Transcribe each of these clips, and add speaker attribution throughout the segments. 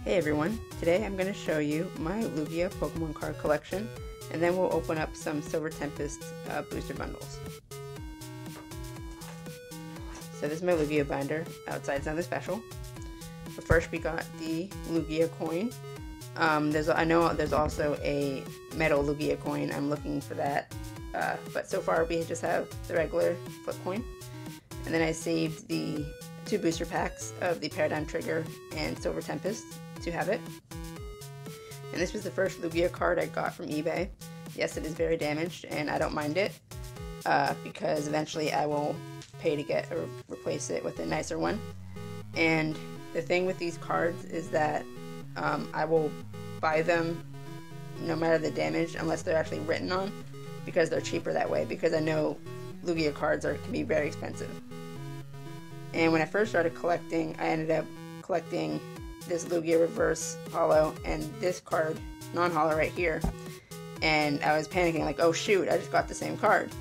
Speaker 1: Hey everyone, today I'm going to show you my Lugia Pokemon card collection, and then we'll open up some Silvertempest booster bundles. So this is my Lugia binder. Outside's nothing special. But first we got the Lugia coin. I know there's also a metal Lugia coin. I'm looking for that. But so far we just have the regular flip coin. And then I saved the 2 booster packs of the Paradigm Trigger and Silvertempest to have it. And this was the first Lugia card I got from eBay. Yes, it is very damaged, and I don't mind it, because eventually I will pay to get or replace it with a nicer one. And the thing with these cards is that I will buy them no matter the damage, unless they're actually written on, because they're cheaper that way, because I know Lugia cards can be very expensive. And when I first started collecting, I ended up collecting this Lugia reverse holo and this card non-holo right here, and I was panicking like, oh shoot, I just got the same card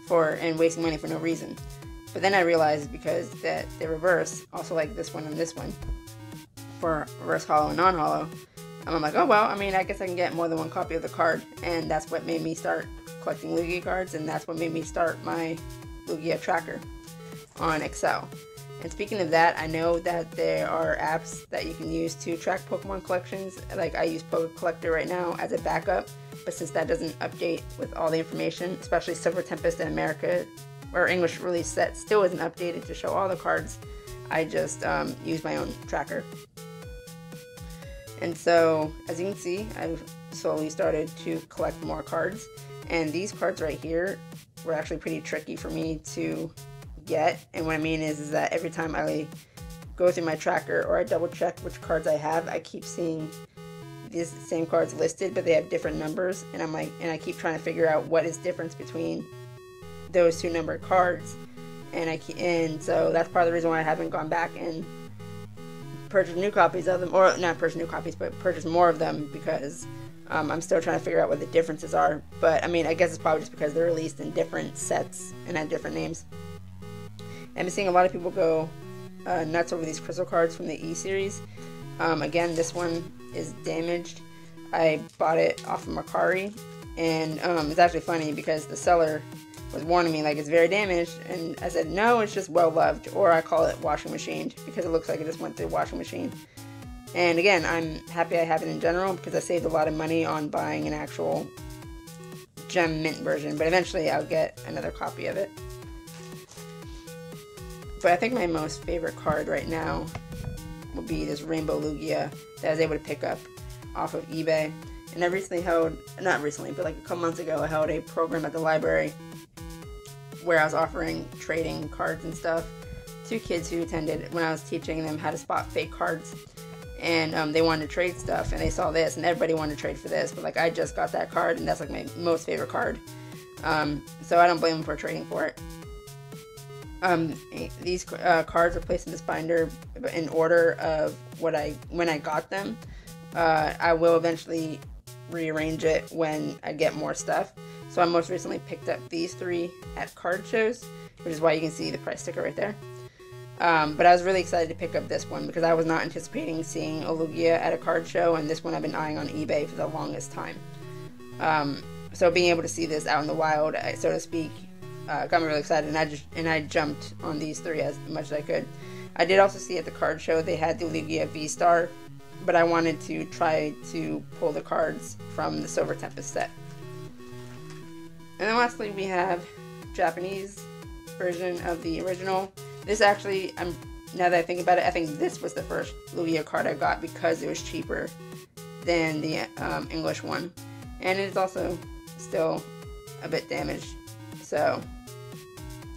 Speaker 1: and wasting money for no reason. But then I realized because that the reverse, also like this one and this one, for reverse holo and non-holo, I'm like, oh well, I mean, I guess I can get more than one copy of the card, and that's what made me start collecting Lugia cards, and that's what made me start my Lugia tracker on Excel. And speaking of that, I know that there are apps that you can use to track Pokemon collections. Like I use Poke Collector right now as a backup, but since that doesn't update with all the information, especially Silvertempest in America, or English release set still isn't updated to show all the cards, I just use my own tracker. And so, as you can see, I've slowly started to collect more cards, and these cards right here were actually pretty tricky for me to get. And what I mean is that every time I go through my tracker or I double check which cards I have, I keep seeing these same cards listed, but they have different numbers, and I keep trying to figure out what is the difference between those 2 numbered cards, and so that's part of the reason why I haven't gone back and purchased new copies of them, or not purchased new copies, but purchased more of them, because I'm still trying to figure out what the differences are. But I mean, I guess it's probably just because they're released in different sets and had different names. I'm seeing a lot of people go nuts over these crystal cards from the E series. Again, this one is damaged. I bought it off of Mercari, and it's actually funny because the seller was warning me like it's very damaged, and I said no, it's just well loved, or I call it washing machined, because it looks like it just went through washing machine. And again, I'm happy I have it in general because I saved a lot of money on buying an actual gem mint version, but eventually I'll get another copy of it. But I think my most favorite card right now would be this Rainbow Lugia that I was able to pick up off of eBay. And I recently held, not recently, but like a couple months ago, I held a program at the library where I was offering trading cards and stuff to kids who attended when I was teaching them how to spot fake cards. And they wanted to trade stuff, and they saw this, and everybody wanted to trade for this, but like I just got that card, and that's like my most favorite card. So I don't blame them for trading for it. These cards are placed in this binder in order of when I got them. I will eventually rearrange it when I get more stuff. So I most recently picked up these 3 at card shows, which is why you can see the price sticker right there. But I was really excited to pick up this one because I was not anticipating seeing a Lugia at a card show, and this one I've been eyeing on eBay for the longest time. So being able to see this out in the wild, so to speak, got me really excited, and I jumped on these 3 as much as I could. I did also see at the card show they had the Lugia V-Star, but I wanted to try to pull the cards from the Silvertempest set. And then lastly we have Japanese version of the original. This actually, now that I think about it, I think this was the first Lugia card I got because it was cheaper than the English one, and it's also still a bit damaged. So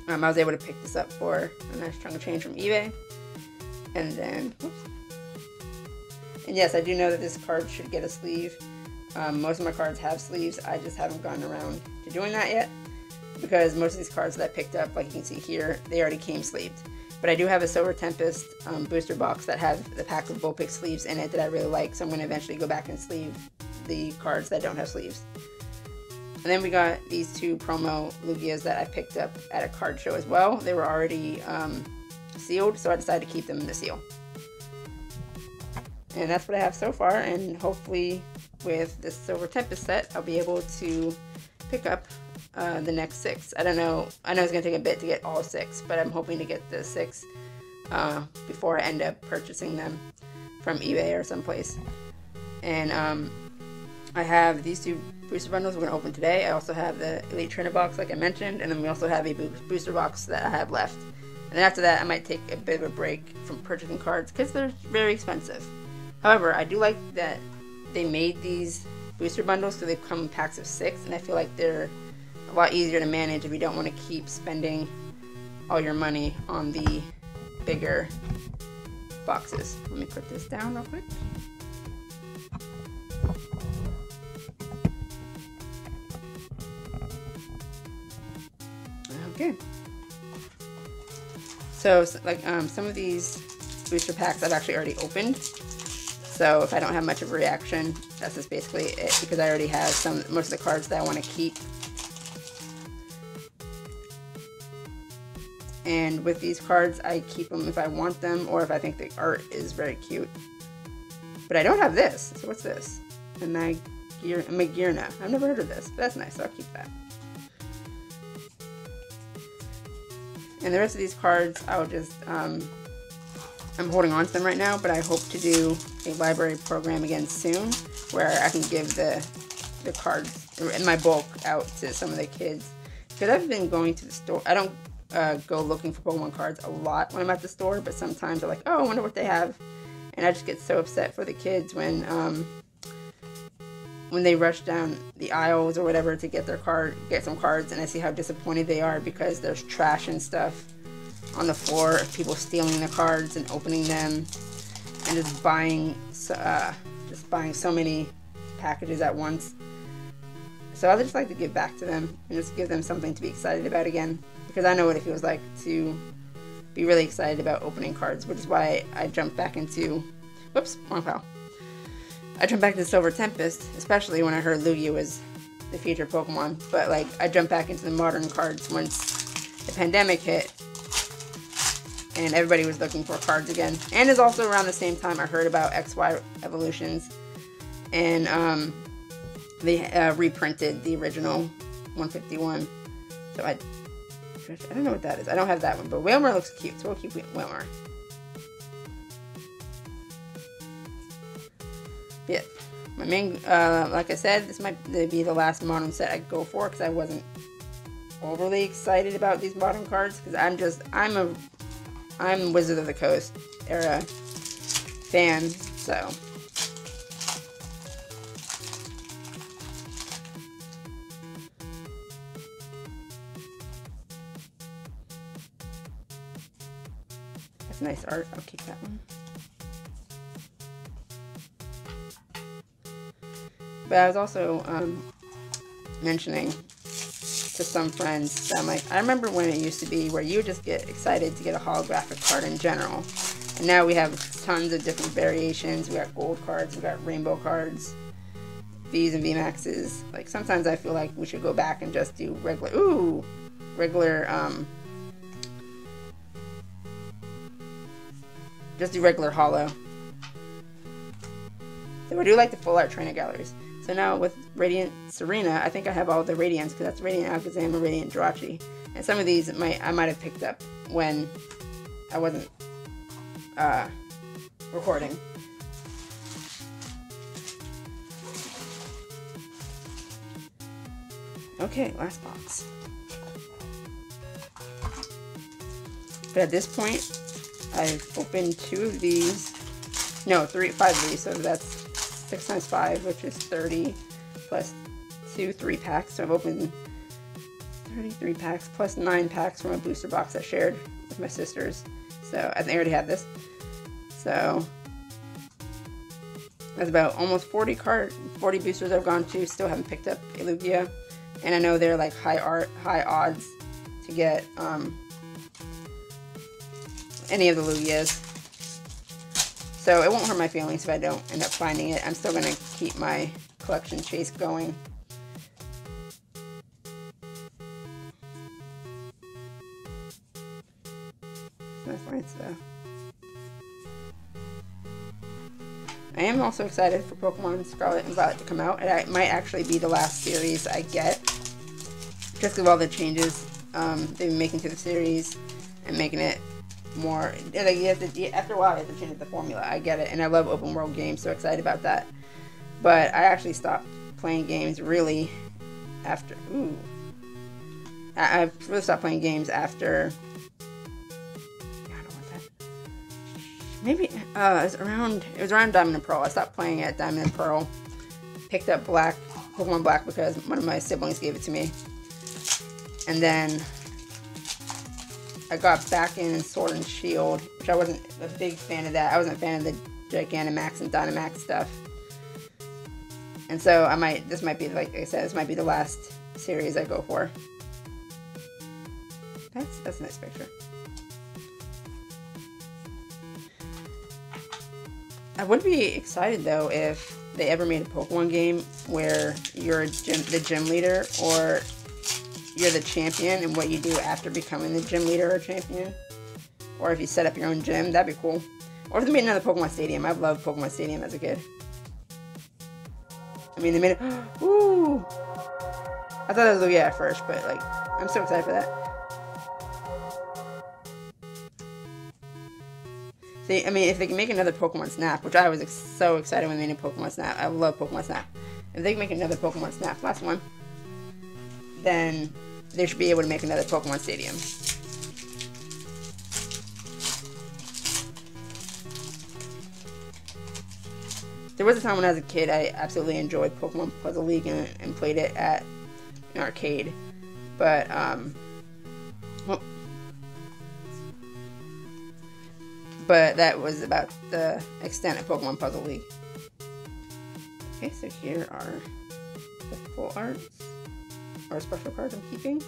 Speaker 1: I was able to pick this up for a nice chunk of change from eBay. And then, whoops. And yes, I do know that this card should get a sleeve. Most of my cards have sleeves. I just haven't gotten around to doing that yet, because most of these cards that I picked up, like you can see here, they already came sleeved. But I do have a Silvertempest booster box that have the pack of Vulpix sleeves in it that I really like, so I'm going to eventually go back and sleeve the cards that don't have sleeves. And then we got these 2 promo Lugias that I picked up at a card show as well. They were already sealed, so I decided to keep them in the seal. And that's what I have so far, and hopefully with this Silvertempest set, I'll be able to pick up the next 6. I don't know. I know it's going to take a bit to get all 6, but I'm hoping to get the 6 before I end up purchasing them from eBay or someplace. And I have these 2 booster bundles we're going to open today. I also have the Elite Trainer box like I mentioned, and then we also have a booster box that I have left. And then after that, I might take a bit of a break from purchasing cards because they're very expensive. However, I do like that they made these booster bundles so they come in packs of 6, and I feel like they're a lot easier to manage if you don't want to keep spending all your money on the bigger boxes. Let me put this down real quick. Okay. So like some of these booster packs I've actually already opened. So if I don't have much of a reaction, that's just basically it, because I already have most of the cards that I want to keep. And with these cards, I keep them if I want them or if I think the art is very cute. But I don't have this. So what's this? A Magirna. I've never heard of this, but that's nice. I'll keep that. And the rest of these cards, I'll just, I'm holding on to them right now, but I hope to do a library program again soon where I can give the cards in my bulk out to some of the kids. Because I've been going to the store. I don't go looking for Pokemon cards a lot when I'm at the store, but sometimes I'm like, oh, I wonder what they have. And I just get so upset for the kids when they rush down the aisles or whatever to get get some cards, and I see how disappointed they are because there's trash and stuff on the floor, people stealing the cards and opening them and just buying so many packages at once. So I would just like to give back to them and just give them something to be excited about again, because I know what it feels like to be really excited about opening cards, which is why I jumped back into, whoops, wrong file. I jumped back to Silvertempest, especially when I heard Lugia was the featured Pokemon, but like I jumped back into the modern cards once the pandemic hit and everybody was looking for cards again. And it's also around the same time I heard about XY evolutions, and they reprinted the original 151. So I don't know what that is. I don't have that one, but Whalmer looks cute, so we'll keep Whalmer. Yeah, my main, like I said, this might be the last modern set I go for because I wasn't overly excited about these modern cards because I'm Wizard of the Coast era fan, so. That's nice art. I'll keep that one. But I was also mentioning to some friends that I'm like, I remember when it used to be where you would just get excited to get a holographic card in general. And now we have tons of different variations. We got gold cards, we got rainbow cards, V's and VMAXs. Like sometimes I feel like we should go back and just do just do regular holo. So I do like the full art trainer galleries. So now with Radiant Serena, I think I have all the Radiants because that's Radiant Alakazam and Radiant Jirachi. And some of these I might have picked up when I wasn't recording. Okay, last box. But at this point, I've opened 2 of these. No, 5 of these. So that's 6 times 5, which is 30, plus 2 3-packs. So I've opened 33 packs, plus 9 packs from a booster box I shared with my sisters. So I think I already have this. So that's about almost 40 boosters I've gone to. Still haven't picked up a Lugia. And I know they're like high odds to get any of the Lugias. So it won't hurt my feelings if I don't end up finding it. I'm still going to keep my collection chase going. Nice lights though. I am also excited for Pokemon Scarlet and Violet to come out. It might actually be the last series I get, just because of all the changes they've been making to the series and making it more. Like after a while, you have to change the formula. I get it, and I love open world games, so excited about that. But I actually stopped playing games really after. I really stopped playing games after. Maybe it was around Diamond and Pearl. I stopped playing at Diamond and Pearl. Picked up Pokemon Black because one of my siblings gave it to me. And then I got back in Sword and Shield, which I wasn't a big fan of that. I wasn't a fan of the Gigantamax and Dynamax stuff. And so this might be, like I said, this might be the last series I go for. That's a nice picture. I would be excited though if they ever made a Pokemon game where you're the gym leader, or you're the champion and what you do after becoming the gym leader or champion. Or if you set up your own gym, that'd be cool. Or if they made another Pokemon Stadium. I've loved Pokemon Stadium as a kid. I mean, they made it. Ooh! I thought it was Lugia at first, but like, I'm so excited for that. See, I mean, if they can make another Pokemon Snap, which I was so excited when they made a Pokemon Snap. I love Pokemon Snap. If they can make another Pokemon Snap, last one, then they should be able to make another Pokemon Stadium. There was a time when I was a kid, I absolutely enjoyed Pokemon Puzzle League and played it at an arcade. But, well, but that was about the extent of Pokemon Puzzle League. Okay, so here are the full arts, or special cards I'm keeping.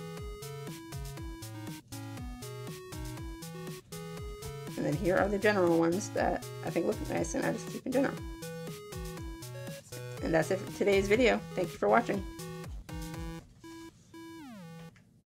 Speaker 1: And then here are the general ones that I think look nice and I just keep in general. And that's it for today's video. Thank you for watching.